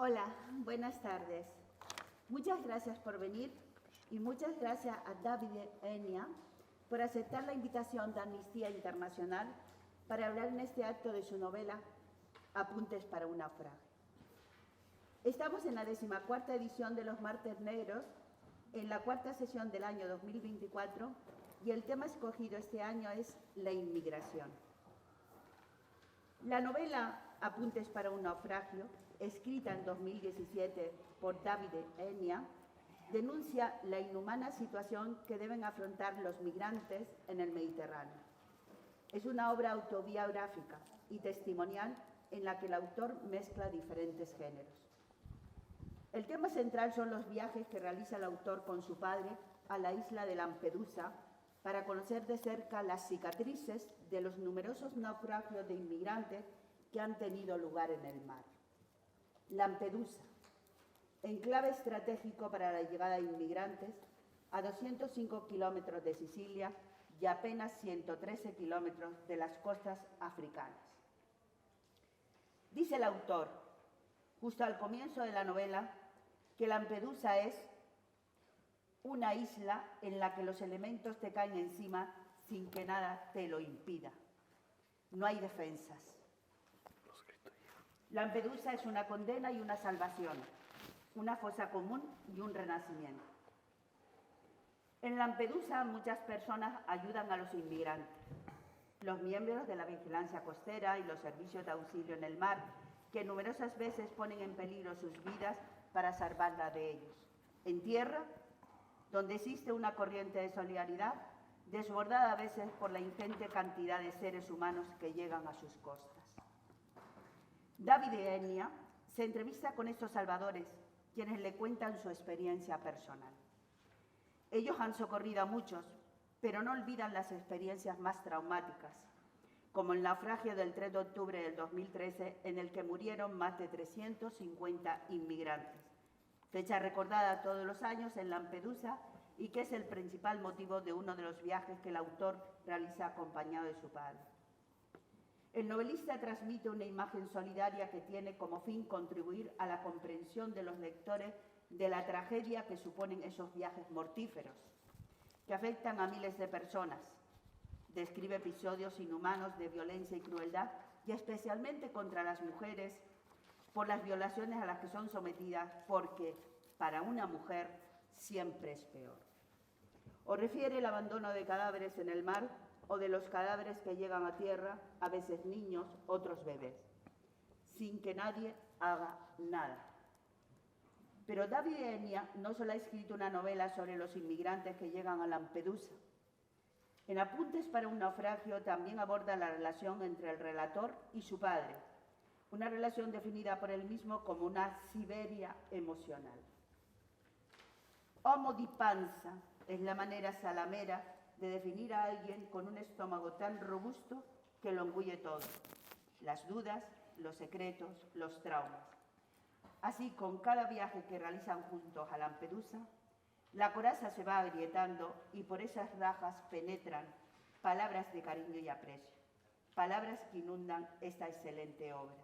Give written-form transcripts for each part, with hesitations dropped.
Hola, buenas tardes. Muchas gracias por venir y muchas gracias a Davide Enia por aceptar la invitación de Amnistía Internacional para hablar en este acto de su novela Apuntes para un naufragio. Estamos en la 14ª edición de los Martes Negros, en la 4ª sesión del año 2024, y el tema escogido este año es la inmigración. La novela Apuntes para un naufragio, escrita en 2017 por Davide Enia, denuncia la inhumana situación que deben afrontar los migrantes en el Mediterráneo. Es una obra autobiográfica y testimonial en la que el autor mezcla diferentes géneros. El tema central son los viajes que realiza el autor con su padre a la isla de Lampedusa para conocer de cerca las cicatrices de los numerosos naufragios de inmigrantes que han tenido lugar en el mar. Lampedusa, enclave estratégico para la llegada de inmigrantes, a 205 kilómetros de Sicilia y apenas 113 kilómetros de las costas africanas. Dice el autor, justo al comienzo de la novela, que Lampedusa es una isla en la que los elementos te caen encima sin que nada te lo impida. No hay defensas. Lampedusa es una condena y una salvación, una fosa común y un renacimiento. En Lampedusa muchas personas ayudan a los inmigrantes. Los miembros de la vigilancia costera y los servicios de auxilio en el mar, que numerosas veces ponen en peligro sus vidas para salvarla de ellos. En tierra, donde existe una corriente de solidaridad, desbordada a veces por la ingente cantidad de seres humanos que llegan a sus costas. Davide Enia se entrevista con estos salvadores, quienes le cuentan su experiencia personal. Ellos han socorrido a muchos, pero no olvidan las experiencias más traumáticas, como el naufragio del 3 de octubre del 2013, en el que murieron más de 350 inmigrantes, fecha recordada todos los años en Lampedusa y que es el principal motivo de uno de los viajes que el autor realiza acompañado de su padre. El novelista transmite una imagen solidaria que tiene como fin contribuir a la comprensión de los lectores de la tragedia que suponen esos viajes mortíferos, que afectan a miles de personas. Describe episodios inhumanos de violencia y crueldad, y especialmente contra las mujeres, por las violaciones a las que son sometidas, porque para una mujer siempre es peor. O refiere el abandono de cadáveres en el mar, o de los cadáveres que llegan a tierra, a veces niños, otros bebés, sin que nadie haga nada. Pero Davide Enia no solo ha escrito una novela sobre los inmigrantes que llegan a Lampedusa. En Apuntes para un naufragio también aborda la relación entre el relator y su padre, una relación definida por él mismo como una Siberia emocional. Homo di panza es la manera salamera de definir a alguien con un estómago tan robusto que lo engulle todo, las dudas, los secretos, los traumas. Así, con cada viaje que realizan juntos a Lampedusa, la coraza se va agrietando y por esas rajas penetran palabras de cariño y aprecio, palabras que inundan esta excelente obra.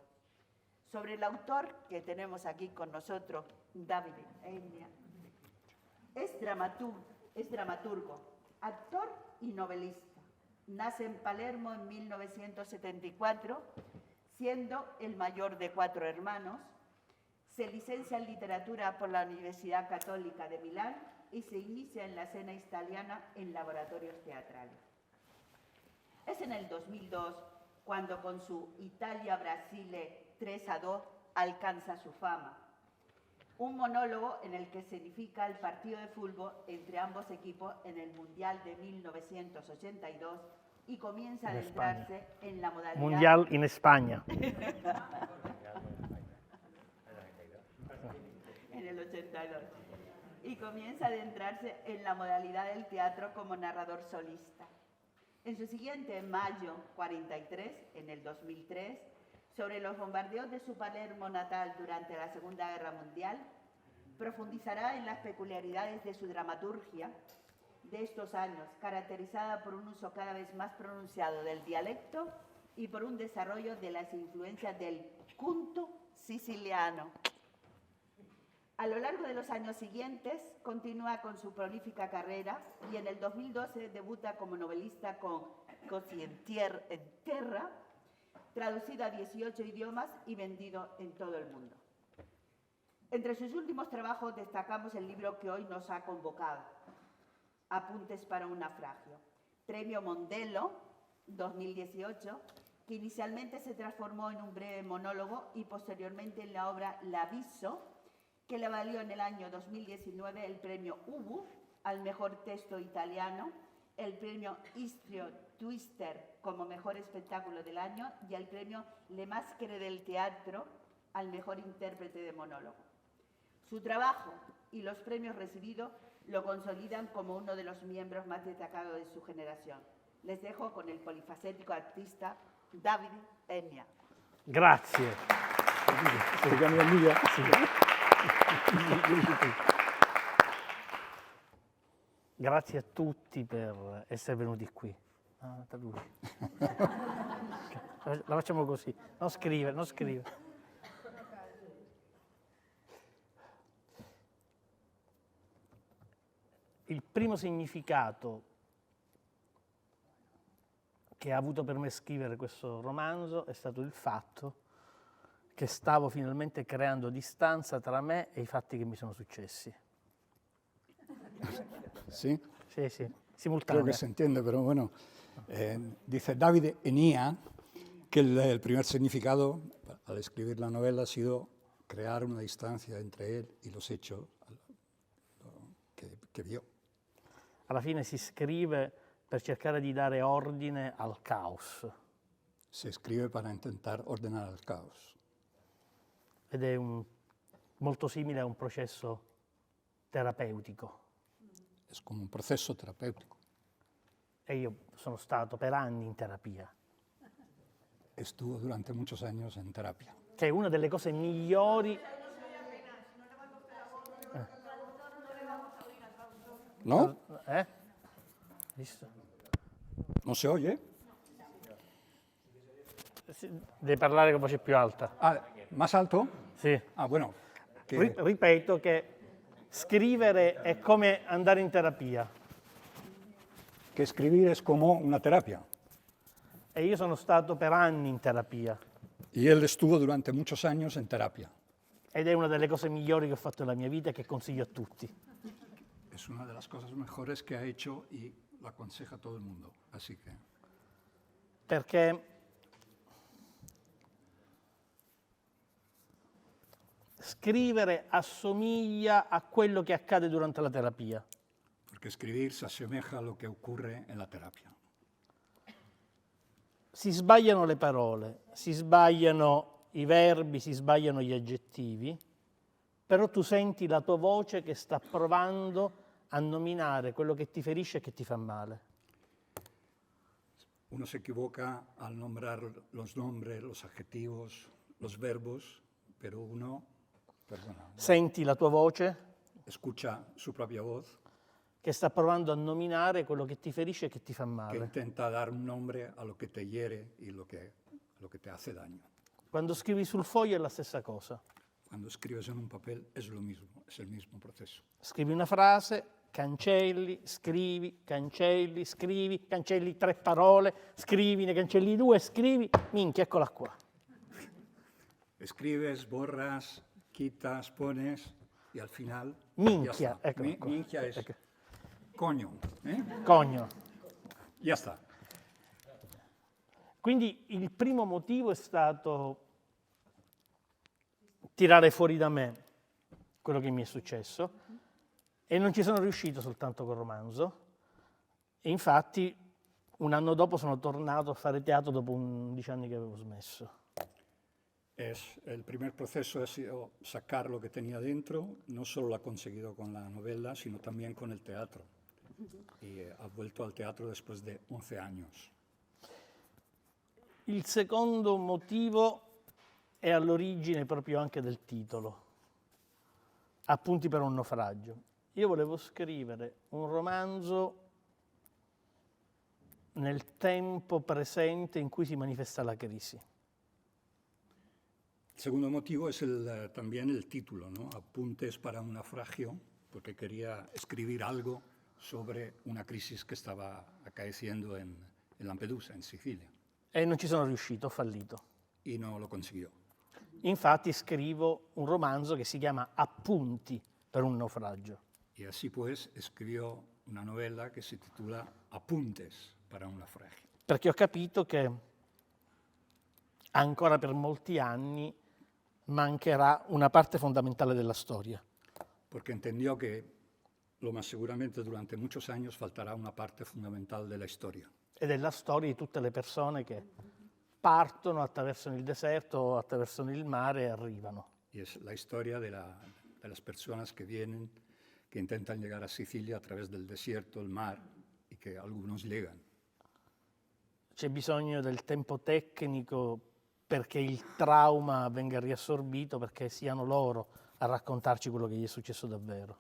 Sobre el autor que tenemos aquí con nosotros, Davide Enia, es dramaturgo, actor y novelista. Nace en Palermo en 1974, siendo el mayor de 4 hermanos. Se licencia en literatura por la Universidad Católica de Milán y se inicia en la escena italiana en laboratorios teatrales. Es en el 2002 cuando con su Italia-Brasile 3-2 alcanza su fama. Un monólogo en el que significa el partido de fútbol entre ambos equipos en el Mundial de 1982 y comienza a adentrarse en la modalidad... Mundial en España. En el 82. Y comienza a adentrarse en la modalidad del teatro como narrador solista. En su siguiente, Mayo 43, en el 2003, sobre los bombardeos de su Palermo natal durante la Segunda Guerra Mundial, profundizará en las peculiaridades de su dramaturgia de estos años, caracterizada por un uso cada vez más pronunciado del dialecto y por un desarrollo de las influencias del cunto siciliano. A lo largo de los años siguientes continúa con su prolífica carrera y en el 2012 debuta como novelista con Così en Terra, traducido a 18 idiomas y vendido en todo el mundo. Entre sus últimos trabajos destacamos el libro que hoy nos ha convocado, Apuntes para un naufragio, Premio Mondello 2018, que inicialmente se transformó en un breve monólogo y posteriormente en la obra L'Aviso, que le valió en el año 2019 el premio Ubu al mejor texto italiano, el premio Istrio Twister como mejor espectáculo del año y el premio Le Maschere del Teatro al mejor intérprete de monólogo. Su trabajo y los premios recibidos lo consolidan como uno de los miembros más destacados de su generación. Les dejo con el polifacético artista Davide Ennia. Grazie. Si chiami Emilia? Sì. Grazie a tutti per essere venuti qui. Ah, da lui. La facciamo così, non scrive, non scrive. Il primo significato che ha avuto per me scrivere questo romanzo è stato il fatto che stavo finalmente creando distanza tra me e i fatti che mi sono successi. Sí, Sì, sì, creo simultaneo. que se entiende, pero bueno. Dice Davide Ennia que el primer significado al escribir la novela ha sido crear una distancia entre él y los hechos que vio. Alla fine si scrive per cercare di dare ordine al caos Se escribe para intentar ordenar el caos. ed è molto simile a un processo terapeutico. Es como un proceso terapéutico. E io sono stato per anni in terapia, Estuvo durante muchos años en terapia. che è una delle cose migliori. ¿No? Visto? ¿No se oye? Sì, devi parlare con voce più alta. Ah, ¿más alto? Sì. Ah, bueno. Que, Ripeto che scrivere è come andare in terapia. que escribir es como una terapia. E io sono stato per anni in terapia. Y él estuvo durante muchos años en terapia. Ed è una delle cose migliori che ho fatto nella mia vita e che consiglio a tutti. Es una de las cosas mejores que ha hecho y lo aconseja a todo el mundo. Así que Perché scrivere assomiglia a quello che accade durante la terapia. porque escribir se asemeja a lo que ocurre en la terapia. Si sbagliano le parole, si sbagliano i verbi, si sbagliano gli aggettivi, però tu senti la tua voce che sta provando a nominare quello che ti ferisce e che ti fa male. Uno se equivoca al nombrar los nombres, los adjetivos, los verbos, pero uno, Senti la tua voce escucha su propia voz che sta provando a nominare quello che ti ferisce e che ti fa que male. intenta dar un nombre a lo que te hiere y lo que te hace daño. Quando scrivi sul foglio è la stessa cosa. Cuando escribes en un papel es lo mismo, es el mismo proceso. Scrivi una frase, cancelli, scrivi, cancelli 3 parole, scrivi, ne cancelli 2, scrivi, minchia, eccola qua. Escribes, borras, quitas, pones y al final Minchia, ya está. eccola qua. Minchia es Ecco. coño, Cogno. ya está. Quindi il primo motivo è stato tirare fuori da me quello che mi è successo e non ci sono riuscito soltanto col romanzo. E infatti un anno dopo sono tornato a fare teatro dopo 11 anni che avevo smesso. El primer proceso ha sido sacar lo que tenía dentro, no solo lo ha conseguido con la novela, sino también con el teatro. Y ha vuelto al teatro después de 11 años. Il secondo motivo è all'origine proprio anche del titolo, Appunti per un naufragio. Io volevo scrivere un romanzo nel tempo presente in cui si manifesta la crisi. El segundo motivo es también el título, ¿no? Apuntes para un naufragio, porque quería escribir algo sobre una crisis che stava acaeciendo in Lampedusa, in Sicilia. E non ci sono riuscito, ho fallito. Y no lo consiguió. Infatti scrivo un romanzo che si chiama Appunti per un naufragio. Y así pues escribió una novela que se titula Apuntes para un naufragio. Perché ho capito che ancora per molti anni mancherà una parte fondamentale della storia. Porque entendió que lo más seguramente durante muchos años faltará una parte fundamental de la historia. Ed è la storia di tutte le persone che partono, attraversano il deserto, attraversano il mare e arrivano. Y es la historia de las personas que vienen, que intentan llegar a Sicilia a través del desierto, el mar, y que algunos llegan. C'è bisogno del tempo tecnico perché il trauma venga riassorbito, perché siano loro a raccontarci quello che gli è successo davvero.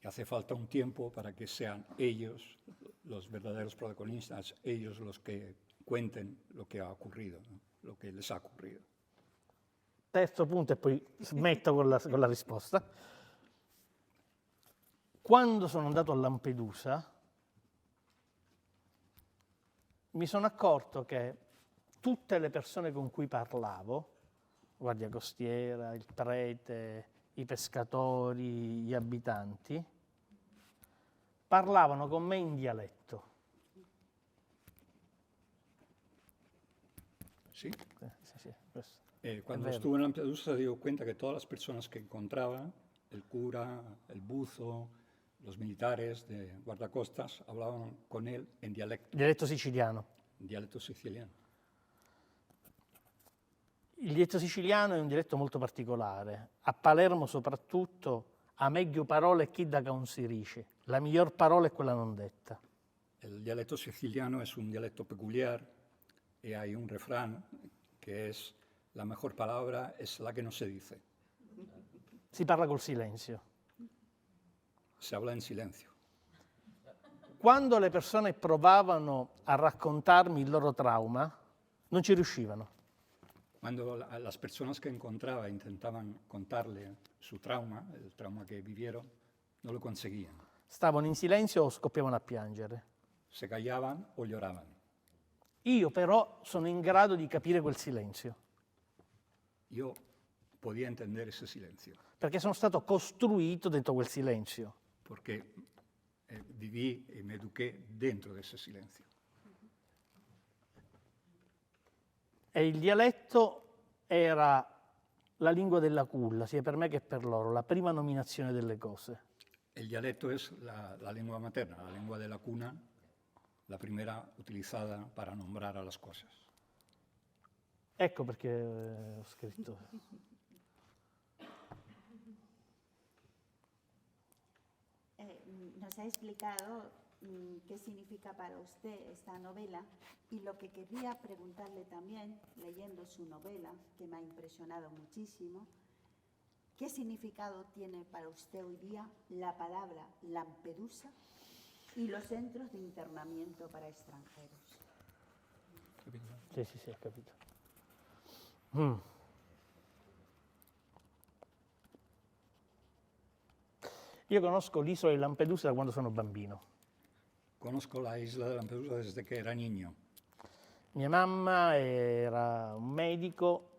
Y hace falta un tiempo para que sean ellos, los verdaderos protagonistas, ellos los que cuenten lo que ha ocurrido, ¿no? Lo que les ha ocurrido. Terzo punto e poi smetto con la risposta. Quando sono andato a Lampedusa mi sono accorto che tutte le persone con cui parlavo, guardia costiera, il prete, i pescatori, gli abitanti, parlavano con me in dialetto. ¿Sí? Sì, questo. Cuando vero. estuve en Lampedusa se dio cuenta que todas las personas que encontraba, el cura, el buzo, los militares de guardacostas, hablaban con él en Dialetto siciliano. dialecto siciliano. Il dialetto siciliano è un dialetto molto particolare. A Palermo soprattutto, a meglio parole chi da un si dice. La miglior parola è quella non detta. El dialecto siciliano es un dialecto peculiar y hay un refrán que es la mejor palabra es la que no se dice. Si parla col silenzio. Se habla en silencio. Quando le persone provavano a raccontarmi il loro trauma, non ci riuscivano. Cuando las personas que encontraba intentaban contarle su trauma, el trauma que vivieron, no lo conseguían. Stavano in silenzio o scoppiavano a piangere. Se callaban o lloraban. Io però sono in grado di capire quel silenzio, Yo podía entender ese silencio, perché sono stato costruito dentro quel silenzio. porque viví y me eduqué dentro de ese silencio. E il dialetto era la lingua della culla, sia per me che per loro, la prima nominazione delle cose. El dialecto es la lengua materna, la lengua de la cuna, la primera utilizada para nombrar a las cosas. Ecco perché ho scritto. Nos ha explicado qué significa para usted esta novela y lo que quería preguntarle también, leyendo su novela, que me ha impresionado muchísimo, ¿qué significado tiene para usted hoy día la palabra Lampedusa y los centros de internamiento para extranjeros? Sì, ho capito. Io conosco l'isola di Lampedusa da quando sono bambino. Conozco la isla de Lampedusa desde que era niño. Mia mamma era un medico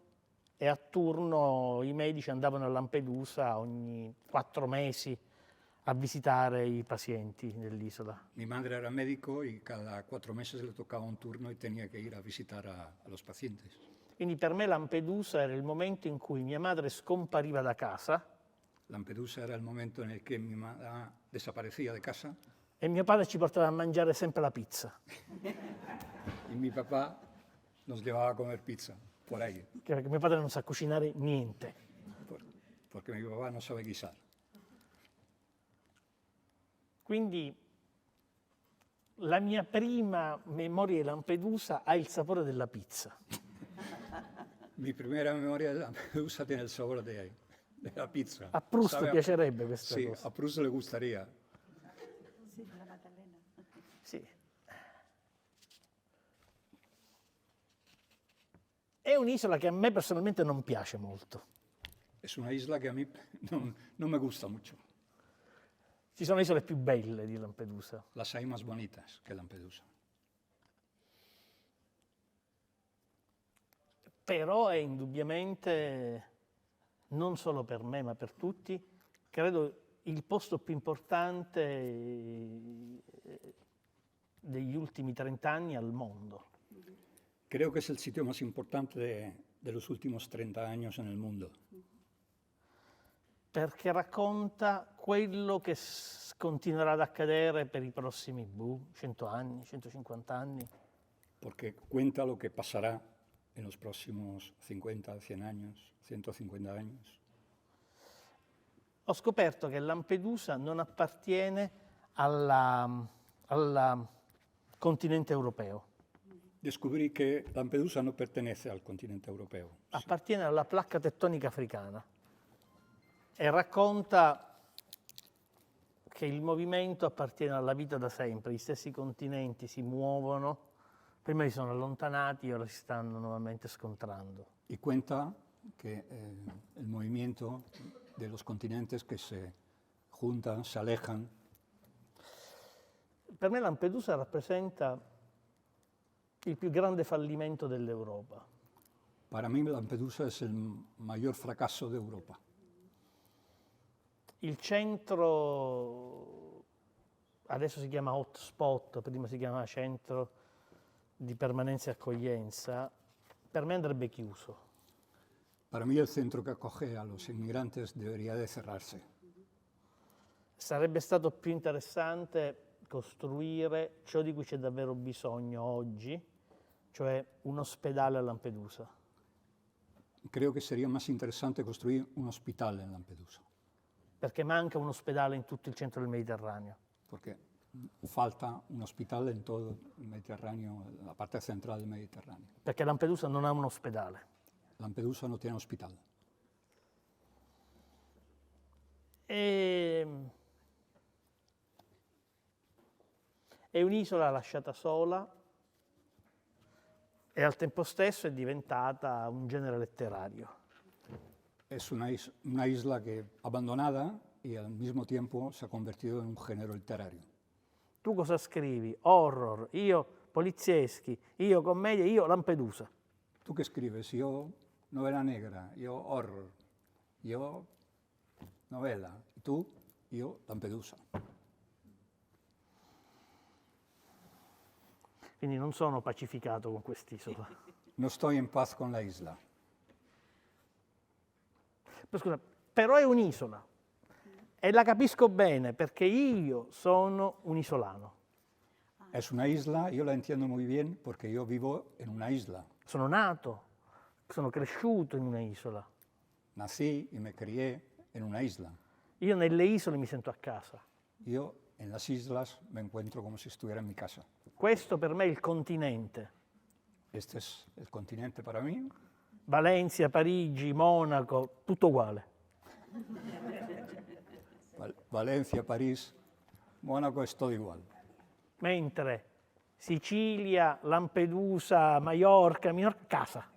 e a turno i medici andavano a Lampedusa ogni 4 mesi a visitare i pazienti dell'isola. Mi madre era médico y cada 4 meses le tocaba un turno y tenía que ir a visitar a los pacientes. Quindi per me Lampedusa era il momento in cui mia madre scompariva da casa Lampedusa era el momento en el que mi mamá desaparecía de casa e mio padre ci portava a mangiare sempre la pizza, y mi papá nos llevaba a comer pizza por ahí, perché mio padre non sa cucinare niente. porque mi papá no sabe guisar. Quindi la mia prima memoria di Lampedusa ha il sapore della pizza. Mi primera memoria de Lampedusa tiene el sabor de la pizza. A Proust Sabe piacerebbe questa Sí, cosa. a Proust le gustaría. Sí, la Magdalena. Sì. È un'isola che a me personalmente non piace molto. Es una isla que a mí no me gusta mucho. Ci sono isole più belle di Lampedusa. Las hay más bonitas que Lampedusa. Però è indubbiamente, non solo per me, ma per tutti, credo il posto più importante degli ultimi 30 anni al mondo. Creo que es el sitio más importante de los últimos 30 años en el mundo. Perché racconta quello che continuerà ad accadere per i prossimi 100 anni, 150 anni. Porque cuenta lo que pasará en los próximos 50, 100 años, 150 años. Ho scoperto che Lampedusa non appartiene al continente europeo, Descubrí que Lampedusa no pertenece al continente europeo. appartiene alla placca tettonica africana e racconta che il movimento appartiene alla vita da sempre, gli stessi continenti si muovono, prima si sono allontanati e ora si stanno nuovamente scontrando. Y cuenta que el movimiento de los continentes que se juntan, se alejan. Per me Lampedusa rappresenta il più grande fallimento dell'Europa. Para mí Lampedusa es el mayor fracaso de Europa. Il centro, adesso si chiama hotspot, prima si chiamava centro di permanenza e accoglienza, per me andrebbe chiuso. Para mí el centro que acoge a los inmigrantes debería de cerrarse. Sarebbe stato più interessante costruire ciò di cui c'è davvero bisogno oggi, cioè un ospedale a Lampedusa. Creo que sería más interesante construir un hospital en Lampedusa, Perché manca un ospedale in tutto il centro del Mediterraneo. porque falta un hospital en todo el Mediterráneo, la parte central del Mediterráneo. Perché Lampedusa non ha un ospedale. Lampedusa no tiene hospital. È un'isola lasciata sola e al tempo stesso è diventata un genere letterario. Es una isla que abandonada y al mismo tiempo se ha convertido en un género literario. Tu cosa scrivi? Horror, io polizieschi, io commedia, io Lampedusa. ¿Tú qué escribes? Yo novela negra, yo horror, yo novela. ¿Y tú? Yo Lampedusa. Quindi non sono pacificato con quest'isola. No estoy en paz con la isla. Scusa, però è un'isola e la capisco bene perché io sono un isolano. Es una isla, yo la entiendo muy bien porque yo vivo en una isla. Sono nato, sono cresciuto in una isola. Nací y me crié en una isla. Io nelle isole mi sento a casa. Yo en las islas me encuentro como si estuviera en mi casa. Questo per me è il continente. Este es el continente para mí. Valencia, Parigi, Monaco, tutto uguale. Valencia, París, Mónaco es todo igual. Mentre Sicilia, Lampedusa, Maiorca, casa.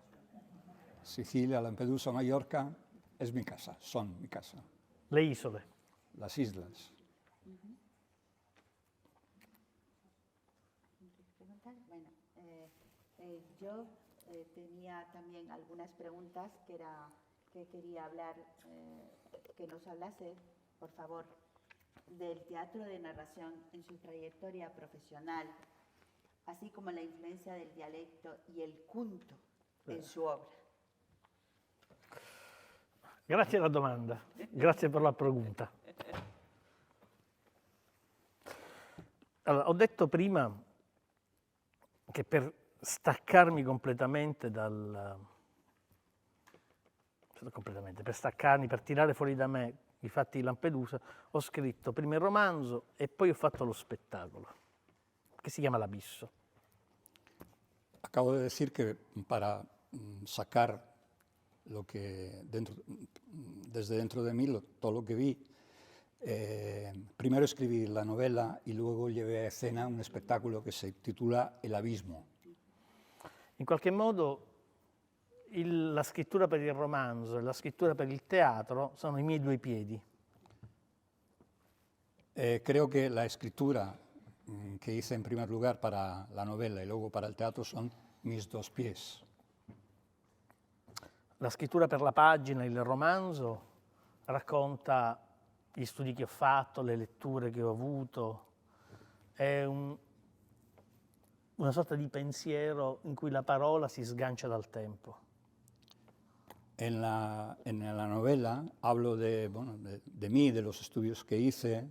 Sicilia, Lampedusa, Mallorca es mi casa, son mi casa. Le isole. Las islas. Bueno, yo tenía también algunas preguntas que quería hablar, que nos hablase, por favor, del teatro de narración en su trayectoria profesional, así como la influencia del dialecto y el cunto en su obra. Grazie alla domanda, grazie per la pregunta. Allora, ho detto prima che per staccarmi completamente per staccarmi, per tirare fuori da me i fatti di Lampedusa, ho scritto prima il romanzo e poi ho fatto lo spettacolo, che si chiama L'Abisso. Acabo de decir que para sacar lo que desde dentro de mí, todo lo que vi, primero escribí la novela y luego llevé a escena un espectáculo que se titula El Abismo. In qualche modo la scrittura per il romanzo e la scrittura per il teatro sono i miei due piedi. Creo que la escritura que hice en primer lugar para la novela y luego para el teatro son mis dos pies. La scrittura per la pagina, il romanzo, racconta gli studi che ho fatto, le letture che ho avuto. È una sorta di pensiero in cui la parola si sgancia dal tempo. En la novela hablo de mí, de los estudios que hice,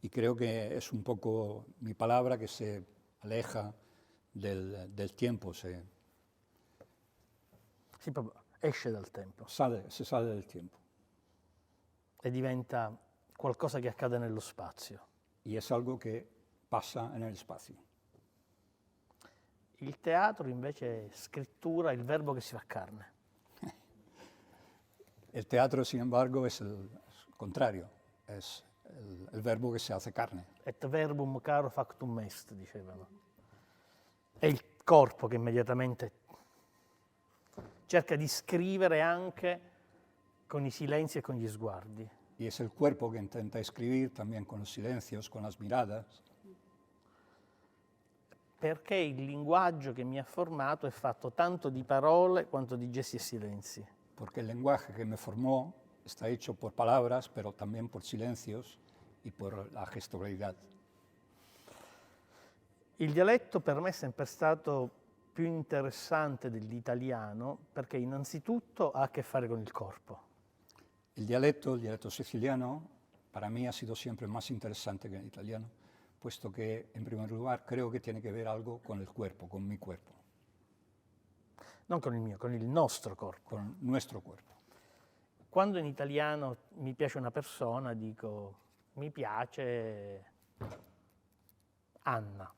y creo que es un poco mi palabra que se aleja del tiempo, Sì, proprio esce dal tempo se sale del tiempo. e diventa qualcosa che accade nello spazio. Y es algo que pasa en el espacio. Il teatro invece è scrittura, il verbo che si fa carne. El teatro, sin embargo, es el contrario, es el verbo que se hace carne. Et verbum caro factum est, dicevano. È il corpo che immediatamente cerca di scrivere anche con i silenzi e con gli sguardi. Y es el cuerpo que intenta escribir también con los silencios, con las miradas, Perché il linguaggio che mi ha formato è fatto tanto di parole quanto di gesti e silenzi. porque el lenguaje que me formó está hecho por palabras, pero también por silencios y por la gestualidad. Il dialetto per me è sempre stato più interessante dell'italiano perché innanzitutto ha a che fare con il corpo. El dialecto siciliano, para mí ha sido siempre más interesante que el italiano, puesto que, en primer lugar, creo que tiene que ver algo con el cuerpo, con mi cuerpo, Non con il mio, con il nostro corpo. con nuestro cuerpo. Quando in italiano mi piace una persona dico mi piace Anna.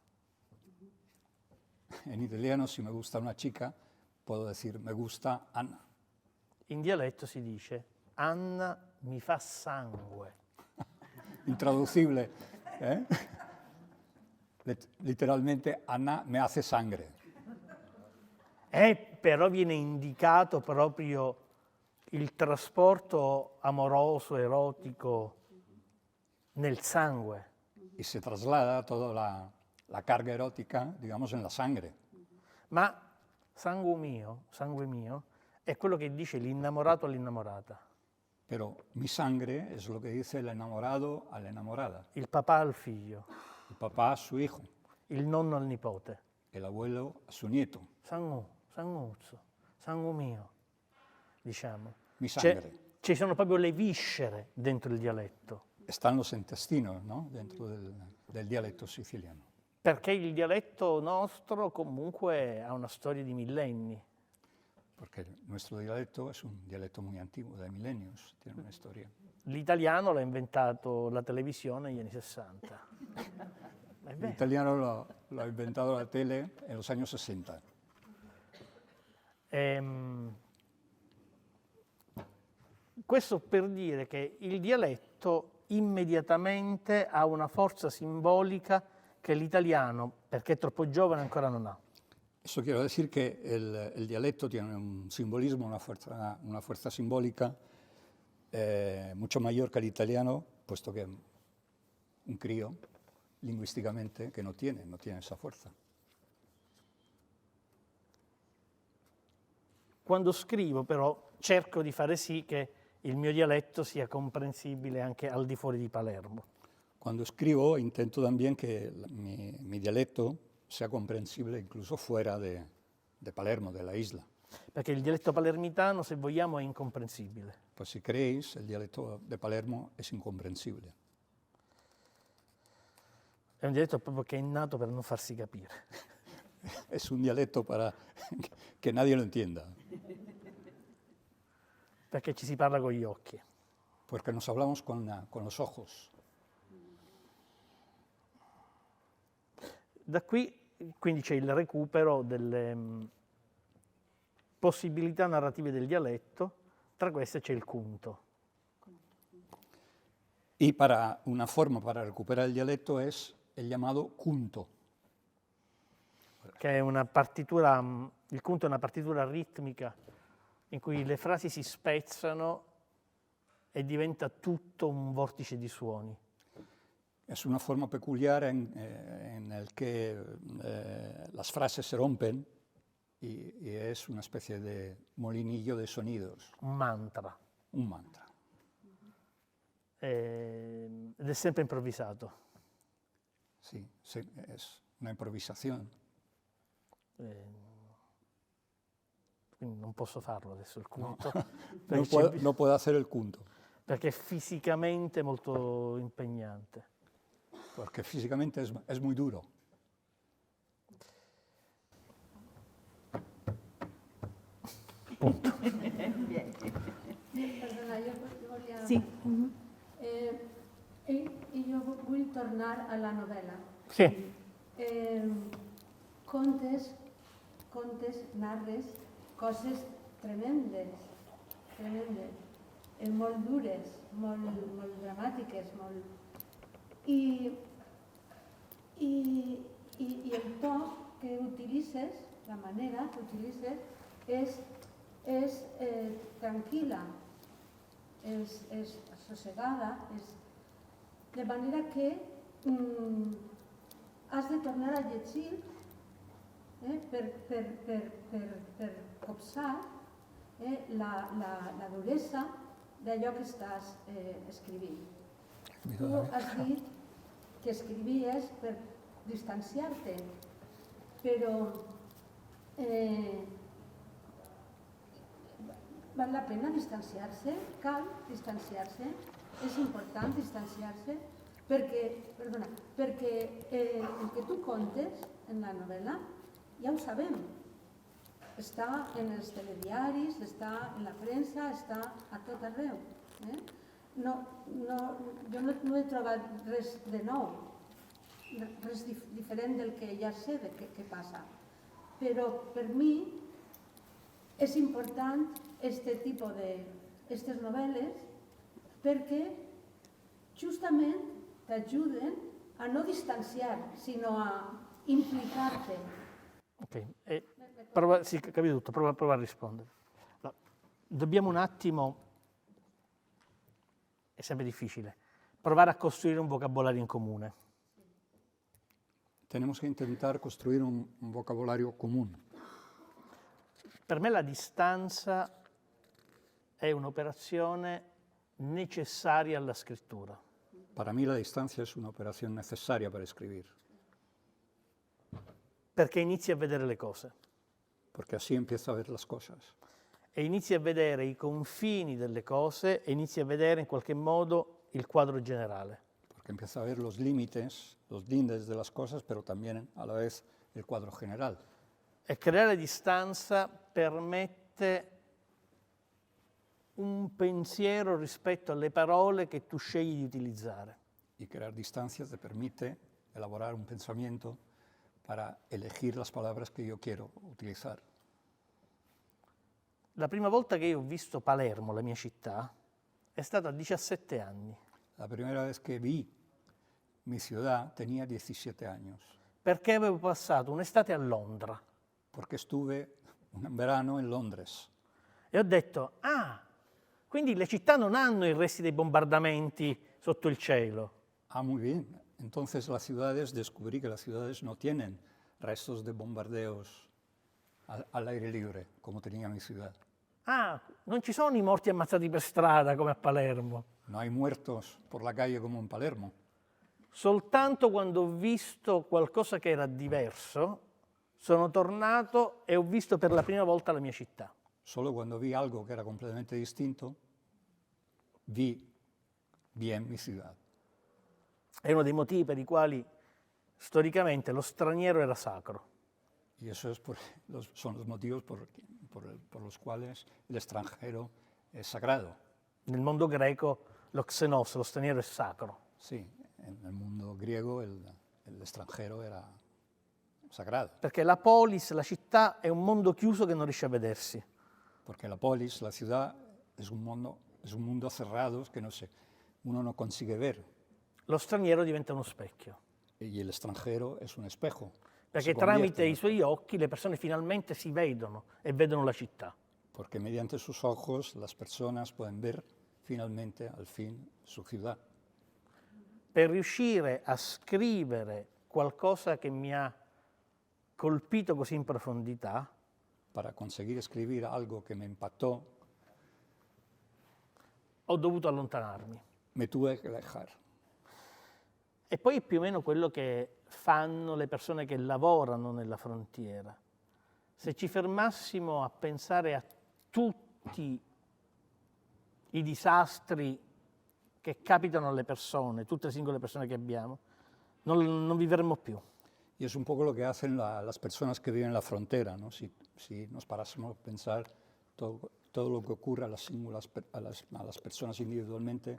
En italiano, si me gusta una chica, puedo decir me gusta Anna. In dialetto si dice Anna mi fa sangue. Intraducible, ¿eh? Literalmente, Anna me hace sangre. Però viene indicato proprio il trasporto amoroso, erotico nel sangue. Y se traslada toda la carga erótica, digamos, en la sangre. Ma sangue mio, è quello che dice l'innamorato all'innamorata, Pero mi sangre es lo que dice el enamorado a la enamorada, il papà al figlio, el papá a su hijo, il nonno al nipote. el abuelo a su nieto. Sanguzzo, sangue mio, diciamo. Mi sangre. Ci sono proprio le viscere dentro il dialetto, Están los intestinos, ¿no?, dentro del dialecto siciliano. perché il dialetto nostro comunque ha una storia di millenni. Porque nuestro dialecto es un dialecto muy antiguo, de milenios, tiene una historia. L'italiano l'ha inventato la televisione negli anni 60. È El vero. italiano lo ha inventado la tele en los años 60. Questo per dire che il dialetto immediatamente ha una forza simbolica che l'italiano, perché è troppo giovane, ancora non ha. Eso quiero decir que el dialecto tiene un simbolismo, una fuerza simbólica mucho mayor que el italiano, puesto que un crío, lingüísticamente, que no tiene esa fuerza. Quando scrivo, però, cerco di fare sì che il mio dialetto sia comprensibile anche al di fuori di Palermo. Cuando escribo intento también que mi dialecto sea comprensible incluso fuera de Palermo, de la isla. Perché il dialetto palermitano, se vogliamo, è incomprensibile. Pues si creéis, el dialecto de Palermo es incomprensible. È un dialetto proprio che è nato per non farsi capire. Es un dialecto para que nadie lo entienda, Perché ci si parla con gli occhi. porque nos hablamos con los ojos. Da qui quindi c'è il recupero delle possibilità narrative del dialetto, tra queste c'è il cunto. Y una forma para recuperar el dialecto es el llamado cunto. Che è una partitura, il cunto è una partitura ritmica in cui le frasi si spezzano e diventa tutto un vortice di suoni. Es una forma peculiar en el que las frases se rompen y es una especie de molinillo de sonidos, Un mantra. un mantra. Ed è sempre improvvisato. Sí, sí, es una improvisación. Quindi non posso farlo adesso il conto, No puedo hacer el punto, perché è fisicamente molto impegnante. porque físicamente es muy duro. Perdona, jo volia... Sí. I jo vull tornar a la novel·la. Sì, Contes, narres coses tremendes, molt dures, molt dramàtiques, I el to que utilitzes, la manera que utilitzes, és tranquil·la, és assossegada, de manera que has de tornar a llegir per copsar la duresa d'allò que estàs escrivint. Tu has dit que escrivies per distanciar-te, però val la pena distanciar-se? Cal distanciar-se? És important distanciar-se? Perquè el que tu contes en la novel·la ja ho sabem. Està en els telediaris, està en la premsa, està a tot arreu. Jo no he trobat res de nou, res diferent del que ja sé de què passa. Però per mi és important aquest tipus d'aquestes novel·les perquè justament t'ajuden a no distanciar, sinó a implicar-te. ok. Sì, capito tutto, prova a rispondere. No, dobbiamo un attimo, è sempre difficile, provare a costruire un vocabolario in comune. Tenemos que intentar construir un vocabulario común. Per me la distanza è un'operazione necessaria alla scrittura. Para mí la distancia es una operación necesaria para escribir, Perché inizi a vedere le cose porque así empiezo a ver las cosas. e inizi a vedere i confini delle cose e inizi a vedere in qualche modo il quadro generale. Porque empiezo a ver los límites, los lindes de las cosas, pero también a la vez el cuadro general. E creare distanza permette un pensiero rispetto alle parole che tu scegli di utilizzare. Y crear distancias te permite elaborar un pensamiento para elegir las palabras que yo quiero utilizar. La prima volta che io ho visto Palermo, la mia città, è stata a 17 anni, La primera vez que vi mi ciudad tenía 17 años, perché avevo passato un'estate a Londra porque estuve un verano en Londres. e ho detto, ah, quindi le città non hanno i resti dei bombardamenti sotto il cielo. Ah, muy bien. Entonces descubrí que las ciudades no tienen restos de bombardeos al aire libre, como tenía mi ciudad. Ah, non ci sono i morti ammazzati per strada come a Palermo. No hay muertos por la calle como en Palermo. Soltanto quando ho visto qualcosa che era diverso, sono tornato e ho visto per la prima volta la mia città. Solo cuando vi algo que era completamente distinto, vi bien mi ciudad. È uno dei motivi per i quali storicamente lo straniero era sacro. Y eso son los motivos por los cuales el extranjero es sagrado. Nel mondo greco lo xenos, lo straniero, è sacro. Sí, en el mundo griego el extranjero era sagrado. Perché la polis, la città, è un mondo chiuso che non riesce a vedersi. Porque la polis, la ciudad, es un mundo cerrado que uno no consigue ver. Lo straniero diventa uno specchio. Y el extranjero es un espejo. Perché Se tramite convierte i suoi occhi le persone finalmente si vedono e vedono la città. porque mediante sus ojos las personas pueden ver finalmente, al fin, su ciudad. Per riuscire a scrivere qualcosa che mi ha colpito così in profondità, Para conseguir escribir algo que me impactó, ho dovuto allontanarmi. me tuve que alejar. E poi è più o meno quello che fanno le persone che lavorano nella frontiera. Se ci fermassimo a pensare a tutti i disastri che capitano alle persone, tutte le singole persone che abbiamo, non vivremmo più. Y es un poco lo que hacen las personas que viven en la frontera, ¿no? Si nos parásemos a pensar todo lo que ocurre a las personas individualmente,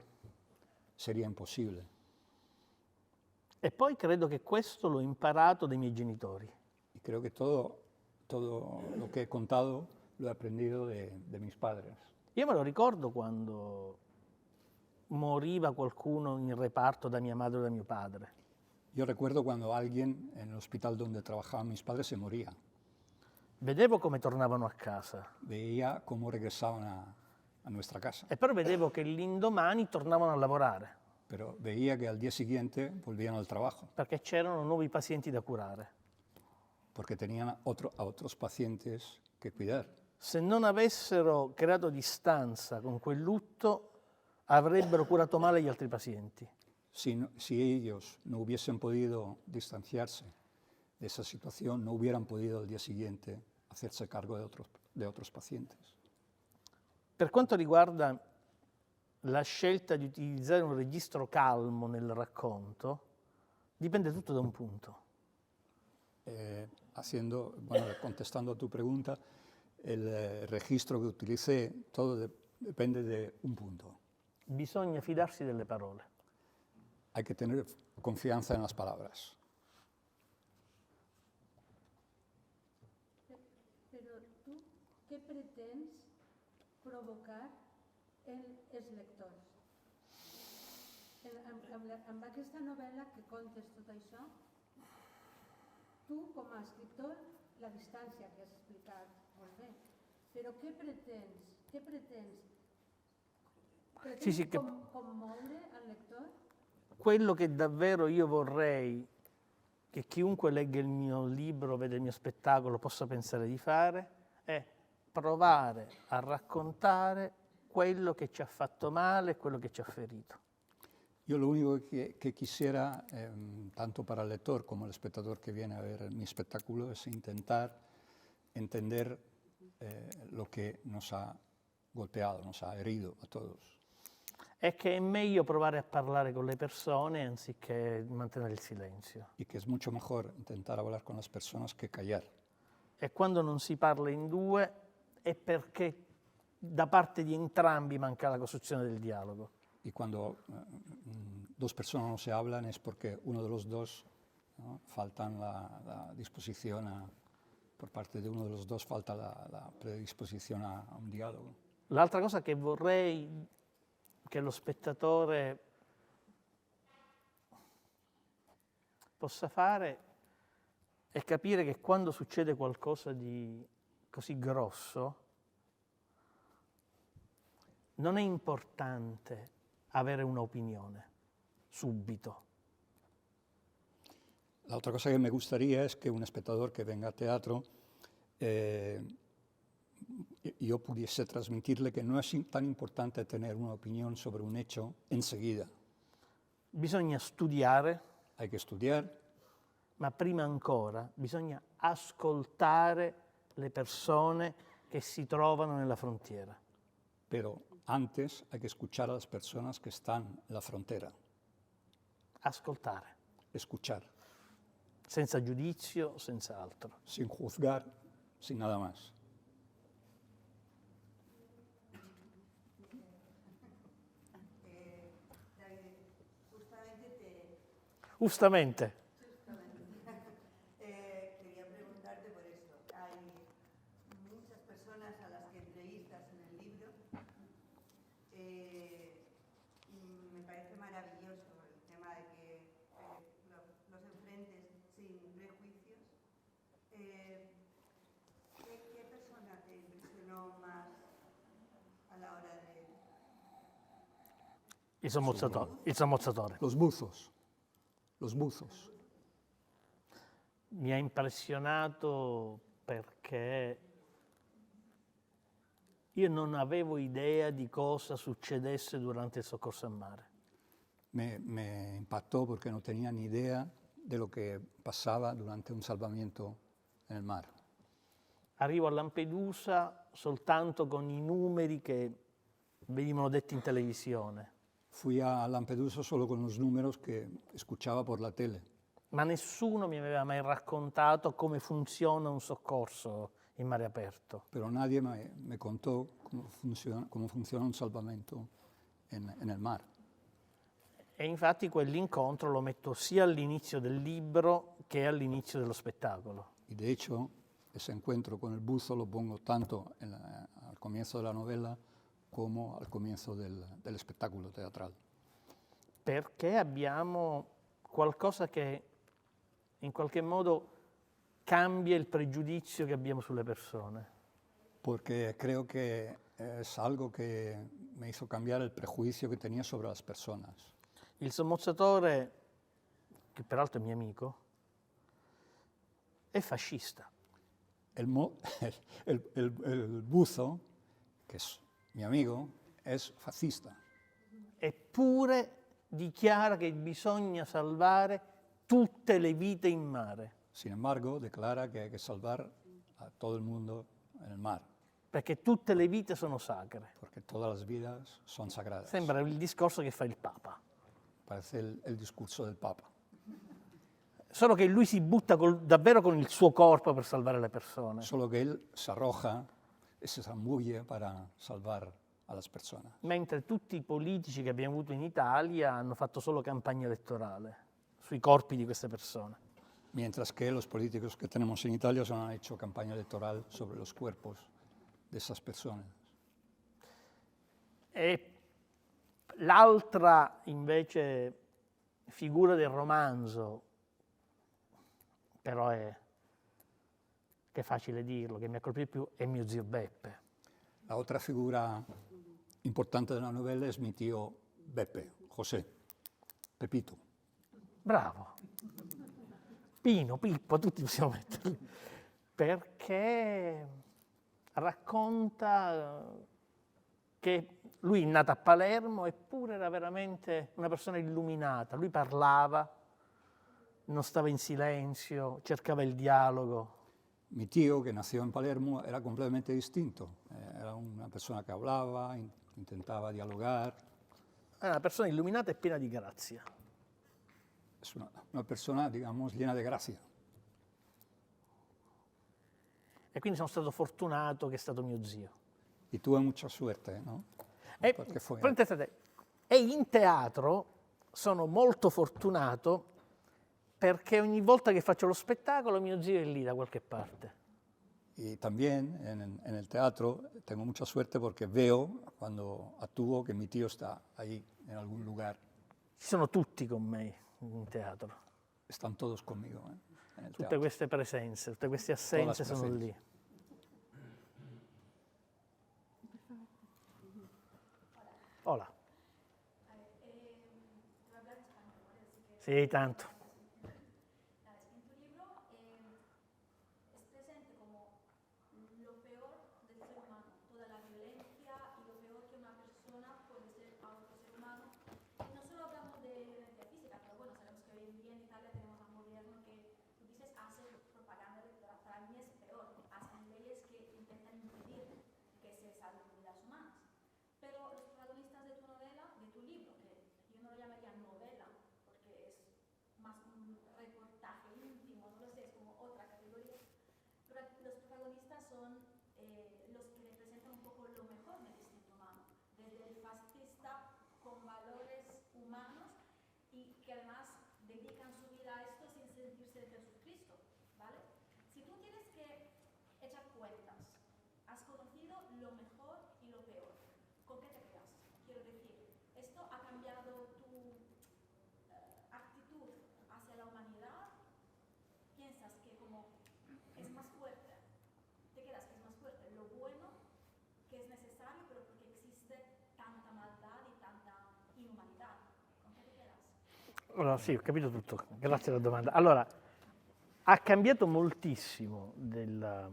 sería imposible. E poi credo che questo l'ho imparato dai miei genitori. Y creo que todo lo que he contado lo he aprendido de mis padres. Io me lo ricordo quando moriva qualcuno in reparto da mia madre o da mio padre. Yo recuerdo cuando alguien en el hospital donde trabajaban mis padres se moría. Vedevo come tornavano a casa Veía cómo regresaban a nuestra casa, e però vedevo che l'indomani tornavano a lavorare pero veía que al día siguiente volvían al trabajo, perché c'erano nuovi pazienti da curare. porque tenían a otros pacientes que cuidar. Se non avessero creato distanza con quel lutto, avrebbero curato male gli altri pazienti. Si ellos no hubiesen podido distanciarse de esa situación, no hubieran podido al día siguiente hacerse cargo de otros pacientes. Per quanto riguarda la scelta di utilizzare un registro calmo nel racconto, dipende tutto da un punto. Contestando a tu pregunta, el registro que utilicé, todo depende de un punto. Bisogna fidarsi delle parole. Hay que tener confianza en las palabras. Però tu què pretens provocar en els lectors? Amb aquesta novel·la que contes tot això, tu com a escriptor, la distància que has explicat molt bé, però què pretens? Sì, che commoure al lector? quello che davvero io vorrei che chiunque legga il mio libro, veda il mio spettacolo, possa pensare di fare, è provare a raccontare quello che ci ha fatto male e quello che ci ha ferito. Yo lo único que quisiera, tanto para el lector como el espectador que viene a ver mi espectáculo, es intentar entender lo que nos ha golpeado, nos ha herido a todos. È che è meglio provare a parlare con le persone anziché mantenere il silenzio. Y que es mucho mejor intentar hablar con las personas que callar. E quando non si parla in due è perché da parte di entrambi manca la costruzione del dialogo. Y cuando dos personas no se hablan es porque uno de los dos, ¿no? Faltan la disposición por parte de uno de los dos falta la predisposición a un diálogo. L'altra cosa che vorrei che lo spettatore possa fare è capire che quando succede qualcosa di così grosso non è importante avere un'opinione subito. La otra cosa que me gustaría es que un espectador que venga a teatro, yo pudiese transmitirle que no es tan importante tener una opinión sobre un hecho enseguida. Bisogna studiare, Hay que estudiar, ma prima ancora bisogna ascoltare le persone che si trovano nella frontiera. pero antes hay que escuchar a las personas que están en la frontera. Ascoltare, Escuchar, senza giudizio, senza altro. sin juzgar, sin nada más. Justamente. Quería preguntarte por esto. Hay muchas personas a las que entrevistas en el libro y me parece maravilloso el tema de que los enfrentes sin prejuicios. ¿Qué persona te impresionó más Il sommozzatore. Los buzos. Los buzos. Mi ha impressionato perché io non avevo idea di cosa succedesse durante il soccorso en mare. Me impactó porque no tenía ni idea de lo que pasaba durante un salvamiento en el mar. Arrivo a Lampedusa soltanto con i numeri che venivano detti in televisione, Fui a Lampedusa solo con los números que escuchaba por la tele, ma nessuno mi aveva mai raccontato come funziona un soccorso in mare aperto. pero nadie me contó cómo funciona un salvamento en el mar. E infatti quell'incontro lo metto sia all'inizio del libro che all'inizio dello spettacolo. Y de hecho, ese encuentro con el buzo lo pongo tanto al comienzo de la novela como al comienzo del espectáculo teatral. Perché abbiamo qualcosa che in qualche modo cambia il pregiudizio che abbiamo sulle persone. Porque creo que es algo que me hizo cambiar el prejuicio que tenía sobre las personas. Il sommozzatore, che peraltro è mio amico, è fascista. El buzo, que es mi amigo, es fascista. Eppure dichiara che bisogna salvare tutte le vite in mare, Sin embargo, declara que hay que salvar a todo el mundo en el mar, perché tutte le vite sono sacre. porque todas las vidas son sagradas. Sembra il discorso che fa il Papa. Parece el discurso del Papa. Solo che lui si butta davvero con il suo corpo per salvare le persone. Solo que él se arroja y se zambulle para salvar a las personas. Mentre tutti i politici che abbiamo avuto in Italia hanno fatto solo campagna elettorale sui corpi di queste persone. Mientras que los políticos que tenemos en Italia solo han hecho campaña electoral sobre los cuerpos de esas personas. E l'altra, invece, figura del romanzo, però che è facile dirlo, che mi ha colpito più, è mio zio Beppe. La otra figura importante de la novela es mi tío Beppe, José, Pepito. Bravo. Pino, Pippo, tutti possiamo metterli. Perché racconta che lui è nato a Palermo eppure era veramente una persona illuminata. Lui parlava, non stava in silenzio, cercava il dialogo. Mi tío, que nació en Palermo, era completamente distinto. Era una persona que hablaba, intentaba dialogar. Era una persona illuminata e piena di grazia. Es una persona, digamos, llena de gracia. E quindi sono stato fortunato che è stato mio zio. Y tuve mucha suerte, ¿no? E, Perché fu- e in teatro sono molto fortunato perché ogni volta che faccio lo spettacolo mio zio è lì da qualche parte. Y también en el teatro tengo mucha suerte porque veo cuando actúo que mi tío está ahí en algún lugar. Ci sono tutti con me in teatro. Están todos conmigo en el Tutte teatro. queste presenze, tutte queste assenze Todas sono presenti. lì. Hola. Sì, tanto. En tu libro es presente como lo peor del ser humano, toda la violencia y lo peor que una persona puede ser a otro ser humano. Y no solo hablamos de violencia física, pero bueno, sabemos que hoy en día en Italia tenemos a un gobierno que, tú dices, hace propaganda electoral. Para mí es peor, hacen leyes que intentan impedir que se salven vidas humanas. Pero los protagonistas de tu novela, de tu libro, que yo no lo llamaría novela, porque es más Allora, sì, ho capito tutto, grazie alla domanda. Allora, ha cambiato moltissimo il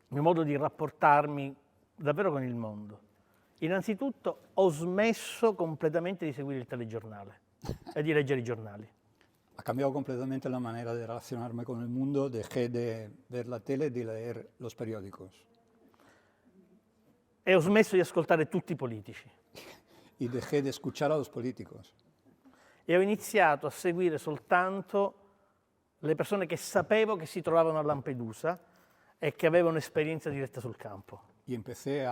mio modo di rapportarmi davvero con il mondo. Innanzitutto ho smesso completamente di seguire il telegiornale e di leggere i giornali. Ha cambiado completamente la manera de relacionarme con el mundo. Dejé de ver la tele y de leer los periódicos. E ho smesso di ascoltare tutti i politici. Y dejé de escuchar a los políticos. E ho iniziato a seguire soltanto le persone che sapevo che si trovavano a Lampedusa e che avevano esperienza diretta sul campo. Y empecé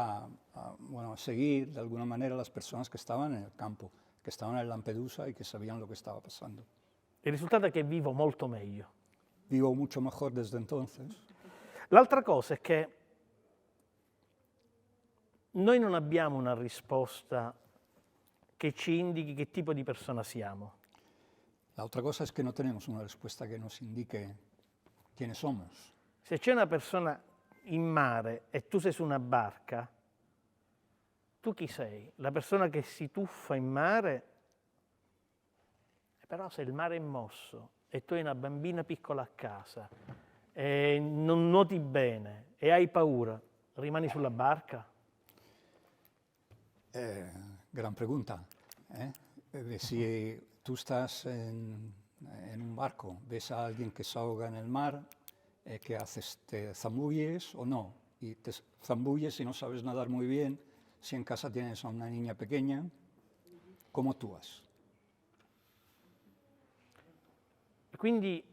bueno, a seguir de alguna manera a las personas que estaban en el campo, que estaban en Lampedusa y que sabían lo que estaba pasando. Il risultato è che vivo molto meglio. Vivo mucho mejor desde entonces. L'altra cosa è che noi non abbiamo una risposta che ci indichi che tipo di persona siamo. La otra cosa es que no tenemos una respuesta que nos indique quiénes somos. Se c'è una persona in mare e tu sei su una barca, tu chi sei? La persona che si tuffa in mare? Però se il mare è mosso e tu hai una bambina piccola a casa e non nuoti bene e hai paura, rimani sulla barca? Gran pregunta. Si tú estás en un barco, ves a alguien que se ahoga en el mar, ¿qué haces? ¿Te zambulles o no? Y te zambulles y no sabes nadar muy bien. Si en casa tienes a una niña pequeña, ¿cómo actúas? Quindi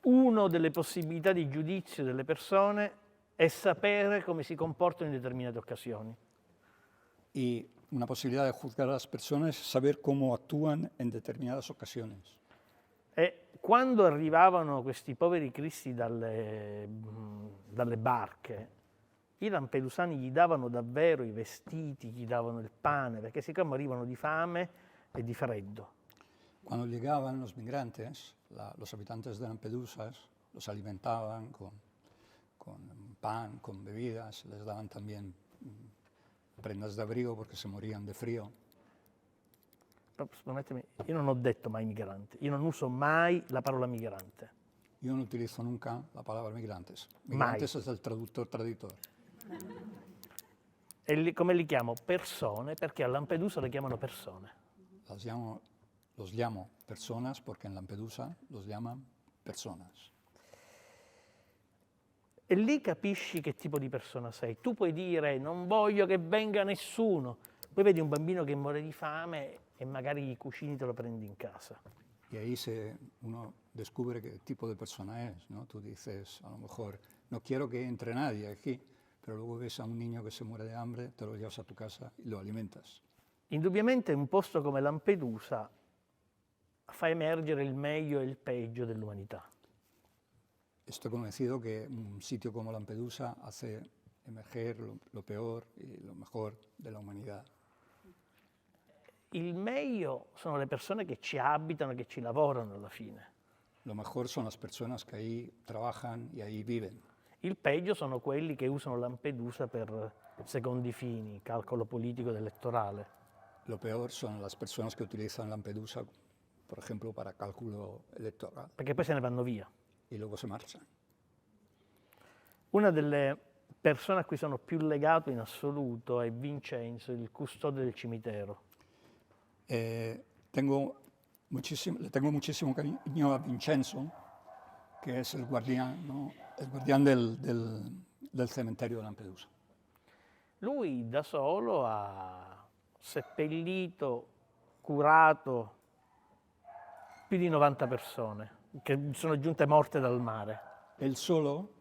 una delle possibilità di giudizio delle persone è sapere come si comportano in determinate occasioni. Y una posibilidad de juzgar a las personas es saber cómo actúan en determinadas ocasiones. E quando arrivavano questi poveri cristi dalle barche, i lampedusani gli davano davvero i vestiti, gli davano il pane, perché siccome morivano di fame e di freddo. Cuando llegaban los migrantes, los habitantes de Lampedusa los alimentaban con pan, con bebidas, les daban también prendas de abrigo porque se morían de frío. Permettetemi, io non ho detto mai migrante, io non uso mai la parola migrante. Yo no utilizo nunca la palabra migrantes. Migrantes es el traductor traditor. E come li chiamo? Persone, perché a Lampedusa le chiamano persone. Los llamo personas porque en Lampedusa los llaman personas. E lì capisci che tipo di persona sei. Tu puoi dire non voglio che venga nessuno, poi vedi un bambino che muore di fame e magari gli cucini te lo prendi in casa. Y ahí uno descubre qué tipo de persona es, ¿no? Tú dices, a lo mejor, no quiero que entre nadie aquí, pero luego ves a un niño que se muere de hambre, te lo llevas a tu casa y lo alimentas. Indubbiamente un posto come Lampedusa fa emergere il meglio e il peggio dell'umanità. Estoy convencido que un sitio como Lampedusa hace emerger lo peor y lo mejor de la humanidad. Il meglio sono le persone che ci abitano, che ci lavorano alla fine. Lo mejor son las personas que ahí trabajan y ahí viven. Il peggio sono quelli che usano Lampedusa per secondi fini, calcolo politico ed elettorale. Lo peor son las personas que utilizan Lampedusa, por ejemplo, para cálculo electoral. Perché poi se ne vanno via. Y luego se marchan. Una delle persone a cui sono più legato in assoluto è Vincenzo, il custode del cimitero. Le tengo muchísimo cariño a Vincenzo, que es el guardián, ¿no? El guardián del cementerio de Lampedusa. Lui da solo ha seppellito, curato più di 90 persone che sono giunte morte dal mare. Él solo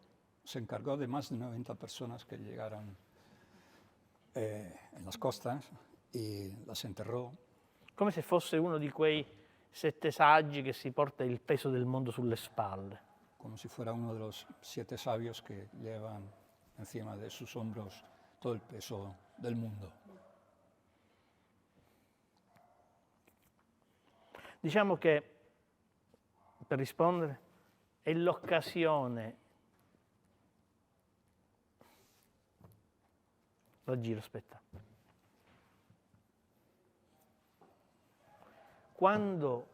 se encargó de más de 90 personas que llegaron en las costas y las enterró. Come se fosse uno di quei 7 saggi che si porta il peso del mondo sulle spalle. Como si fuera uno de los 7 sabios que llevan encima de sus hombros todo el peso del mundo. Diciamo che, per rispondere, è l'occasione. La giro, aspetta. quando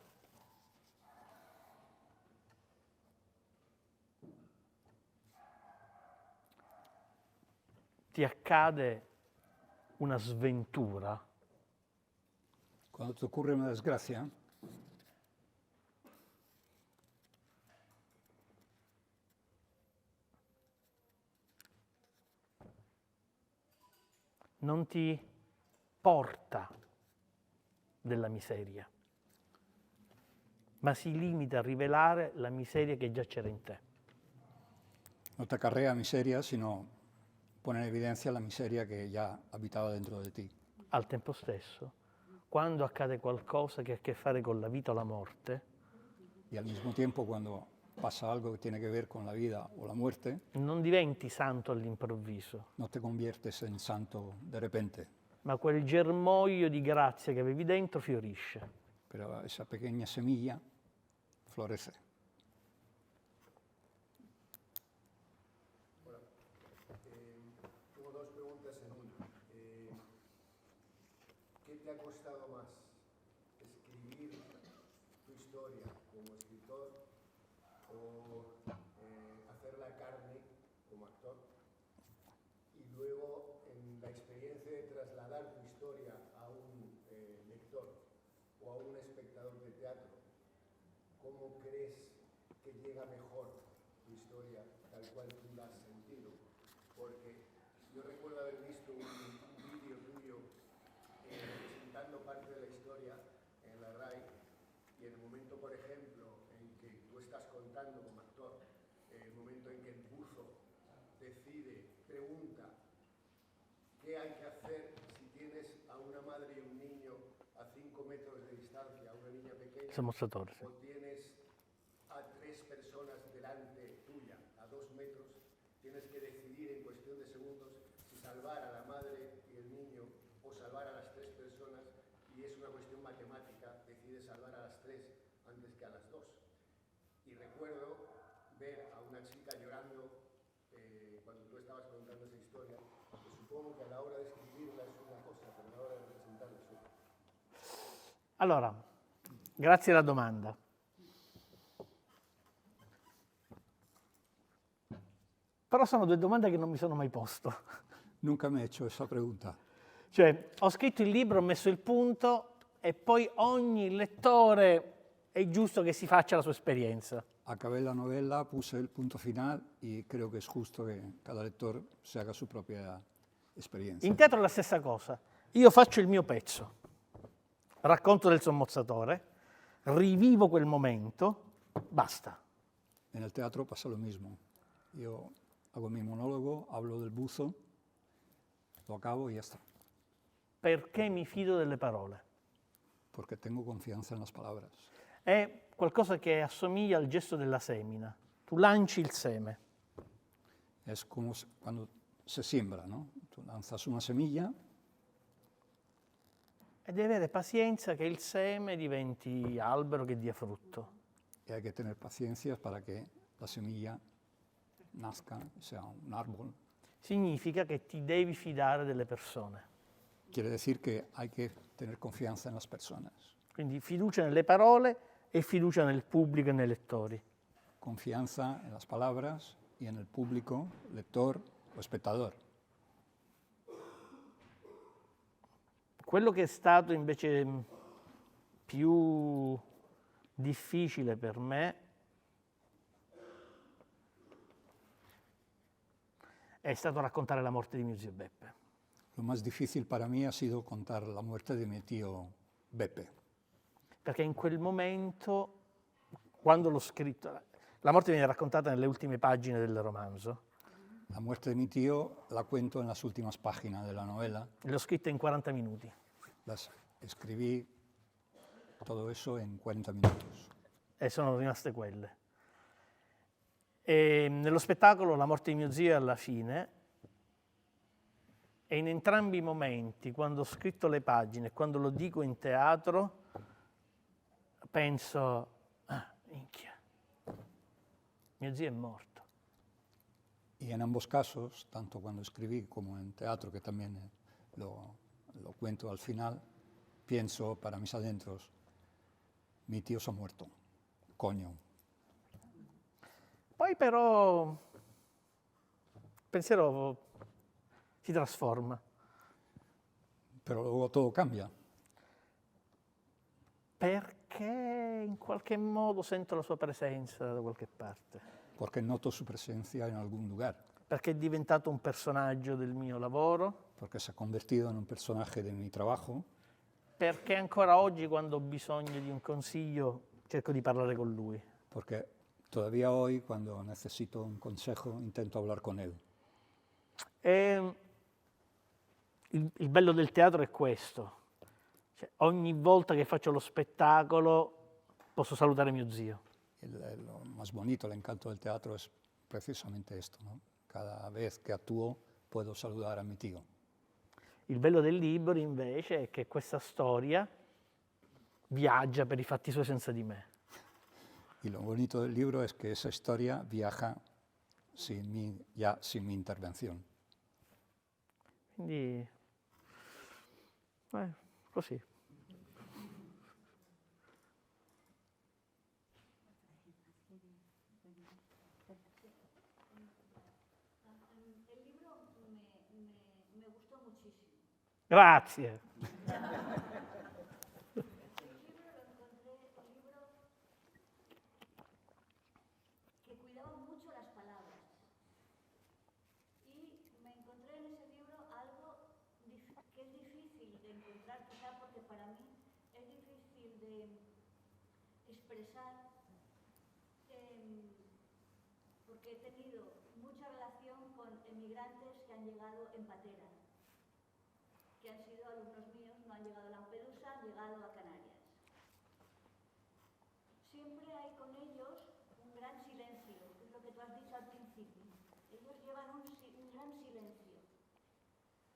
ti accade una sventura, Cuando te ocurre una desgracia, non ti porta della miseria, ma si limita a rivelare la miseria che già c'era in te. no te acarrea miseria, sino pone en evidencia la miseria que ya habitaba dentro de ti. Al tempo stesso, quando accade qualcosa che ha a che fare con la vita o la morte, Y al mismo tiempo, cuando pasa algo que tiene que ver con la vida o la muerte, non diventi santo all'improvviso, no te conviertes en santo de repente, ma quel germoglio di grazia che avevi dentro fiorisce. pero esa pequeña semilla florece. Tengo dos preguntas en una. ¿Qué te ha costado más? ¿Escribir tu historia como escritor o hacer la carne como actor? Y luego, en la experiencia de trasladar tu historia a un lector o a un espectador de teatro, ¿cómo crees que llega mejor tu historia tal cual tú la has sentido? Porque yo recuerdo haber visto un vídeo tuyo presentando parte de la historia en la RAI y en el momento, por ejemplo, en que tú estás contando como actor, el momento en que el buzo decide, pregunta, ¿qué hay que hacer si tienes a una madre y un niño a 5 metros de distancia, a una niña pequeña? Il mozzatore, sì. O tienes a 3 personas delante tuya, a 2 metros, tienes que decidir en cuestión de segundos si salvar a la madre y el niño o salvar a las 3 personas, y es una cuestión matemática, decides salvar a las 3 antes que a las 2. Y recuerdo ver a una chica llorando cuando tú estabas contando esa historia, que supongo que a la hora de escribirla es una cosa, pero a la hora de representarla es otra. Allora, grazie alla domanda. Però sono due domande che non mi sono mai posto. Nunca me he hecho esa pregunta. Cioè, ho scritto il libro, ho messo il punto e poi ogni lettore è giusto che si faccia la sua esperienza. Acabé la novela, puse el punto final y creo que es justo que cada lector se haga su propia experiencia. In teatro è la stessa cosa. Io faccio il mio pezzo, racconto del sommozzatore, rivivo quel momento, basta. En el teatro pasa lo mismo. Yo hago mi monólogo, hablo del buzo, lo acabo y ya está. Perché mi fido delle parole. Porque tengo confianza en las palabras. È qualcosa che assomiglia al gesto della semina. Tu lanci il seme. Es como cuando se siembra, ¿no? Tú lanzas una semilla E devi avere pazienza che il seme diventi albero che dia frutto. y hay que tener paciencia para que la semilla nazca, sea un árbol. Significa che ti devi fidare delle persone. Quiere decir que hay que tener confianza en las personas. Quindi fiducia nelle parole e fiducia nel pubblico e nei lettori. Confianza en las palabras y en el público, lector o espectador. Quello che è stato invece più difficile per me è stato raccontare la morte di mio zio Beppe. Lo más difícil para mí ha sido contar la muerte de mi tío Beppe. Perché in quel momento, quando l'ho scritto, la morte viene raccontata nelle ultime pagine del romanzo, La muerte de mi tío la cuento en las últimas páginas de la novela. l'ho scritta in 40 minuti. Las escribí todo eso en 40 minutos. E sono rimaste quelle. E nello spettacolo La morte di mio zio è alla fine, e in entrambi i momenti, quando ho scritto le pagine e quando lo dico in teatro, penso, minchia, mio zio è morto. Y en ambos casos, tanto cuando escribí como en teatro, que también lo cuento al final, pienso para mis adentros, Mi tío se ha muerto. Coño. Poi però il pensiero si trasforma, Pero luego todo cambia. perché in qualche modo sento la sua presenza da qualche parte, Porque noto su presencia en algún lugar. perché è diventato un personaggio del mio lavoro, Porque se ha convertido en un personaje de mi trabajo. perché ancora oggi quando ho bisogno di un consiglio cerco di parlare con lui. Porque todavía hoy, cuando necesito un consejo, intento hablar con él. E il bello del teatro è questo. Cioè, ogni volta che faccio lo spettacolo posso salutare mio zio. Lo más bonito, el encanto del teatro es precisamente esto, ¿no? Cada vez que actúo puedo saludar a mi tío. Il bello del libro invece è che questa storia viaggia per i fatti suoi senza di me. Y lo bonito del libro es que esa historia viaja ya sin mi intervención. Quindi, così. El libro me gustó muchísimo. Grazie. Un libro que cuidaba mucho las palabras. Y me encontré en ese libro algo que es difícil de encontrar, quizá porque para mí es difícil de expresar, porque he tenido mucha relación con emigrantes que han llegado en patera, que han sido alumnos míos, no han llegado a Lampedusa, han llegado a Canarias. Siempre hay con ellos un gran silencio, que es lo que tú has dicho al principio. Ellos llevan un gran silencio.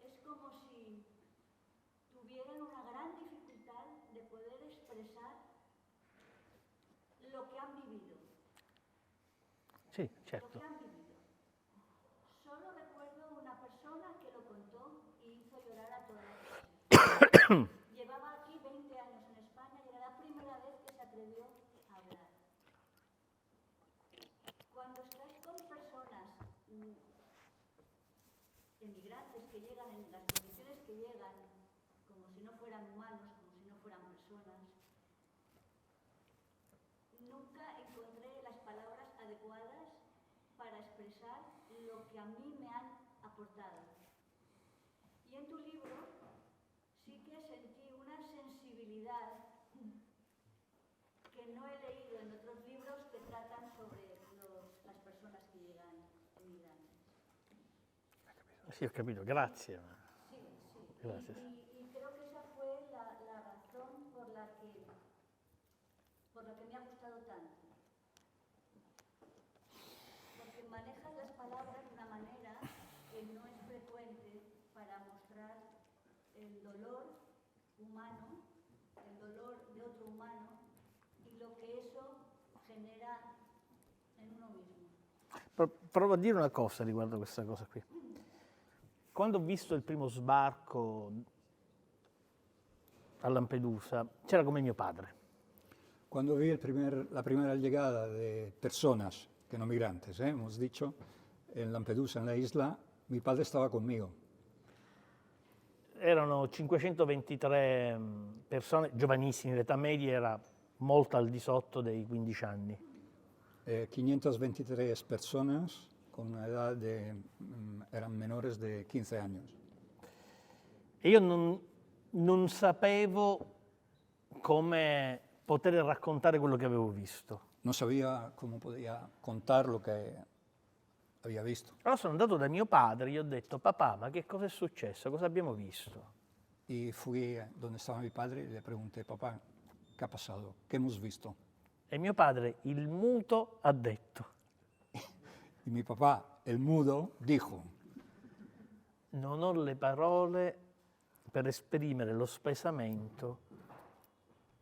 Es como si tuvieran una gran dificultad de poder expresar lo que han vivido. Sì, Lo certo. que han vivido. Solo recuerdo una persona que lo contó y hizo llorar a toda la clase. Llevaba aquí 20 años en España y era la primera vez que se atrevió a hablar. Cuando estás con personas emigrantes que llegan en las condiciones que llegan, como si no fueran humanos, como si no fueran personas, nunca encontré las palabras adecuadas para expresar lo que a mí me han aportado. Y en tu libro sí que sentí una sensibilidad que no he leído en otros libros que tratan sobre las personas que llegan emigrantes. Sì, ho capito, grazie. Sí, sí. Gracias. Y creo que esa fue la razón por la que me ha gustado tanto. Porque manejas las palabras de una manera que no es frecuente para mostrar el dolor humano, el dolor de otro humano y lo que eso genera en uno mismo. Provo a dire una cosa riguardo questa cosa qui. Quando ho visto il primo sbarco a Lampedusa, c'era come mio padre. Cuando vi la primera llegada de personas, que no migrantes, hemos dicho, en Lampedusa, en la isla, mi padre estaba conmigo. Erano 523 persone, giovanissime, l'età media era molto al di sotto dei 15 anni. 523 personas con una edad eran menores de 15 años. E io non sapevo come poter raccontare quello che avevo visto. No sabía cómo podía contar lo que había visto. Allora sono andato da mio padre e gli ho detto: papà, ma che cosa è successo? Cosa abbiamo visto? Y fui donde estaba mi padre y le pregunté, papá, ¿qué ha pasado? ¿Qué hemos visto? E mio padre, il muto, ha detto: Y mi papá, el mudo, dijo, non ho le parole per esprimere lo spesamento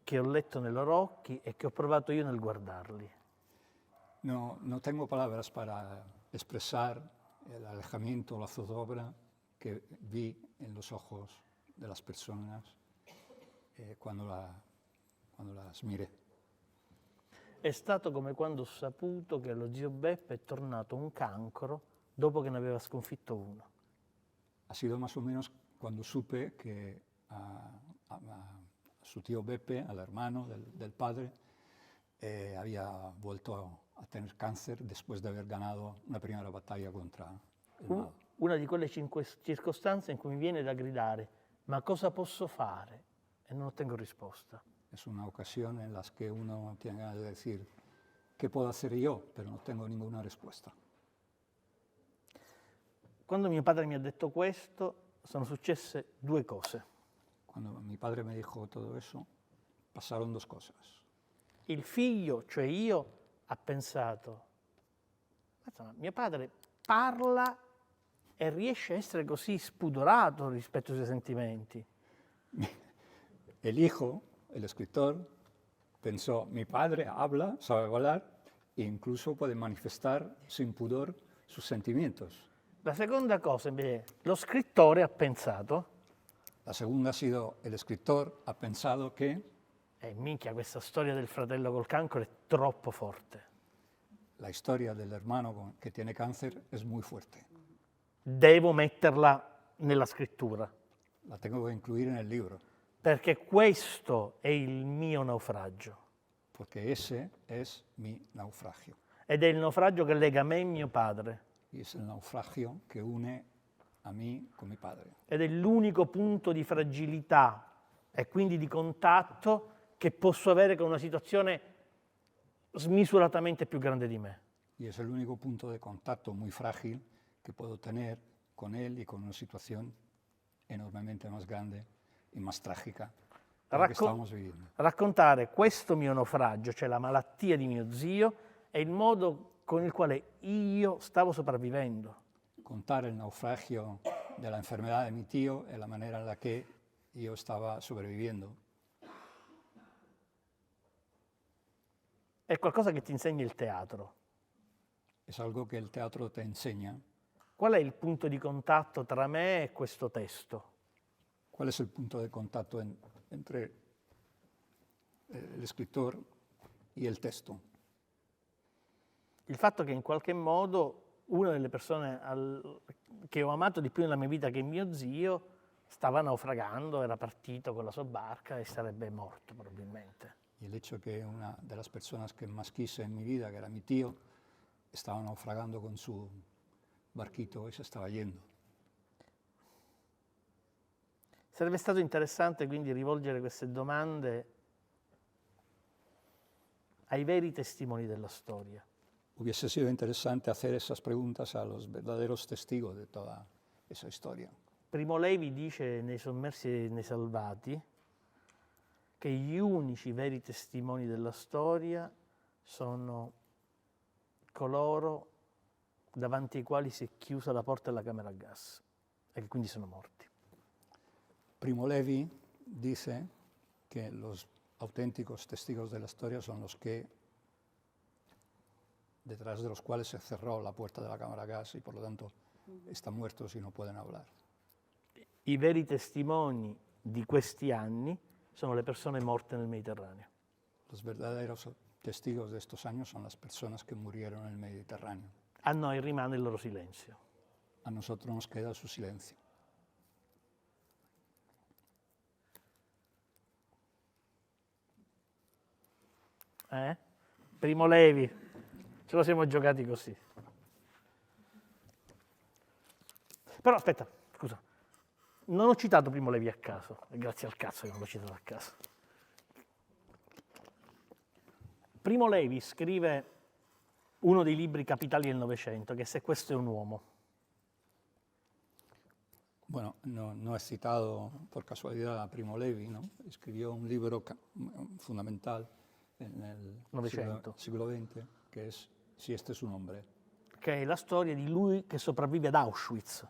che ho letto nei loro occhi e che ho provato io nel guardarli. no tengo palabras para expresar el alejamiento, la zozobra que vi en los ojos de las personas cuando las miré. È stato come quando ho saputo che allo zio Beppe è tornato un cancro dopo che ne aveva sconfitto uno. Ha sido más o menos cuando supe que a su tío Beppe, al hermano del padre, había vuelto a tener cáncer después de haber ganado una primera batalla contra el mal. Una di quelle circostanze in cui mi viene da gridare: ma cosa posso fare? E non ottengo risposta. Es una ocasión en la que uno tiene ganas de decir, ¿qué puedo hacer yo? Pero no tengo ninguna respuesta. Quando mio padre mi ha detto questo, sono successe due cose. Cuando mi padre me dijo todo eso, pasaron dos cosas. Il figlio, cioè io, ha pensato: "Mazza, ma mio padre parla e riesce a essere così spudorato rispetto ai suoi sentimenti. El hijo, el escritor, pensó, mi padre habla, sabe hablar, e incluso puede manifestar sin pudor sus sentimientos. La seconda cosa, invece, lo scrittore ha pensato: La segunda ha sido, el escritor ha pensado que minchia, questa storia del fratello col cancro è troppo forte. la historia del hermano que tiene cáncer es muy fuerte. Devo metterla nella scrittura, La tengo que incluir en el libro, perché questo è il mio naufragio. porque ese es mi naufragio. Ed è il naufragio che lega me e mio padre. Y es el naufragio que une a mí con mi padre. Ed è l'unico punto di fragilità e quindi di contatto che posso avere con una situazione smisuratamente più grande di me. Y es el único punto de contacto muy frágil que puedo tener con él y con una situación enormemente más grande y más trágica de la que estamos viviendo. Raccontare questo mio naufragio, cioè la malattia di mio zio, è il modo con il quale io stavo sopravvivendo. Contar el naufragio de la enfermedad de mi tío es la manera en la que yo estaba sobreviviendo. È qualcosa che ti insegna il teatro. Es algo que el teatro te enseña. Qual è il punto di contatto tra me e questo testo? ¿Cuál es el punto de contacto entre el escritor y el texto? Il fatto che in qualche modo una delle persone che ho amato di più nella mia vita, che è mio zio, stava naufragando, era partito con la sua barca e sarebbe morto probabilmente. Y el hecho que una de las personas que más quise en mi vida, que era mi tío, estaba naufragando con su barquito y se estaba yendo. Sarebbe stato interessante quindi rivolgere queste domande ai veri testimoni della storia. Hubiese sido interesante hacer esas preguntas a los verdaderos testigos de toda esa historia. Primo Levi dice nei Sommersi e nei Salvati che gli unici veri testimoni della storia sono coloro davanti ai quali si è chiusa la porta della camera a gas e che quindi sono morti. Primo Levi dice que los auténticos testigos de la historia son los que, detrás de los cuales se cerró la puerta de la cámara a gas y por lo tanto están muertos y no pueden hablar. I veri testimoni di questi anni sono le persone morte nel Mediterraneo. Los verdaderos testigos de estos años son las personas que murieron en el Mediterráneo. A noi rimane il loro silenzio. A nosotros nos queda su silencio. Primo Levi, ce lo siamo giocati così. Però aspetta, scusa, non ho citato Primo Levi a caso, grazie al cazzo che non l'ho citato a caso. Primo Levi scrive uno dei libri capitali del Novecento, che Se questo è un uomo. Bueno, no he citado por casualidad a Primo Levi, ¿no? Escribió un libro fundamental en el siglo XX, que es Si este es un hombre. Che è la storia di lui che sopravvive ad Auschwitz.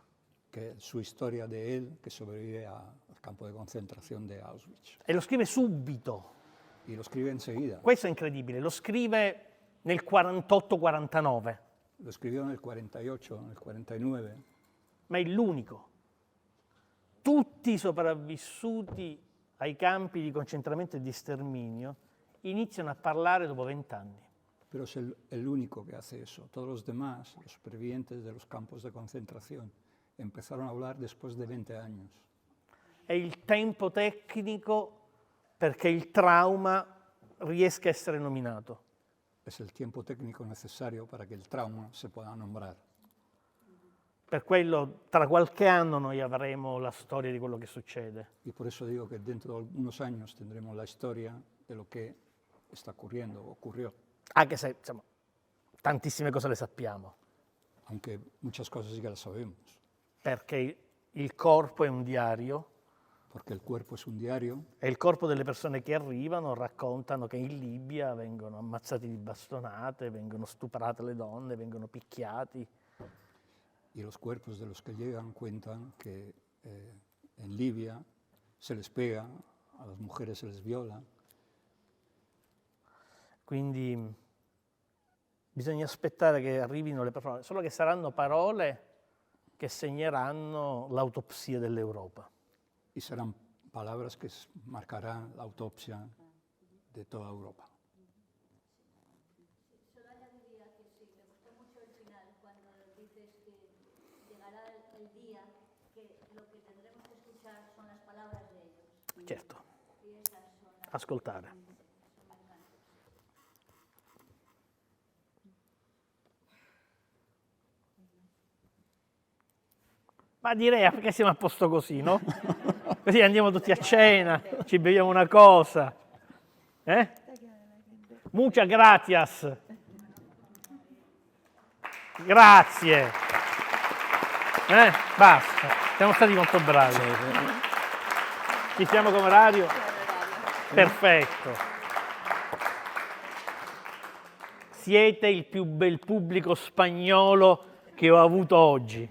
Que es su historia de él que sobrevive al campo de concentración de Auschwitz. E lo scrive subito. Y lo escribe enseguida. Questo è incredibile, lo scrive nel 48-49. Lo escribió nel 48, nel 49. Ma è l'unico. Tutti i sopravvissuti ai campi di concentramento e di sterminio iniziano a parlare dopo 20 anni. Pero es el único que hace eso. Todos los demás, los supervivientes de los campos de concentración, empezaron a hablar después de 20 años. È il tempo tecnico perché il trauma riesca a essere nominato. Es el tiempo técnico necesario para que el trauma se pueda nombrar. Per quello tra qualche anno noi avremo la storia di quello che succede. Y por eso digo que dentro de algunos años tendremos la historia de lo que está ocurriendo, ocurrió. Anche se, insomma, tantissime cose le sappiamo, Aunque muchas cosas ya las sabemos. perché il corpo è un diario Porque el cuerpo es un diario e il corpo delle persone che arrivano raccontano che in Libia vengono ammazzati di bastonate, vengono stuprate le donne, vengono picchiati. y los cuerpos de los que llegan cuentan que en Libia se les pega, a las mujeres se les viola. Quindi bisogna aspettare che arrivino le parole, solo che saranno parole che segneranno l'autopsia dell'Europa. Y serán palabras que marcarán la autopsia de toda Europa. Solo añadiría que sí, me gustó mucho el final cuando dices que llegará el día que lo que tendremos que escuchar son las palabras de ellos. Certo, Y esas son las ascoltare. Ma direi che siamo a posto così, no? Così andiamo tutti a cena, ci beviamo una cosa. Muchas gracias. Grazie. Basta, siamo stati molto bravi. Ci siamo come orario? Perfetto. Siete il più bel pubblico spagnolo che ho avuto oggi.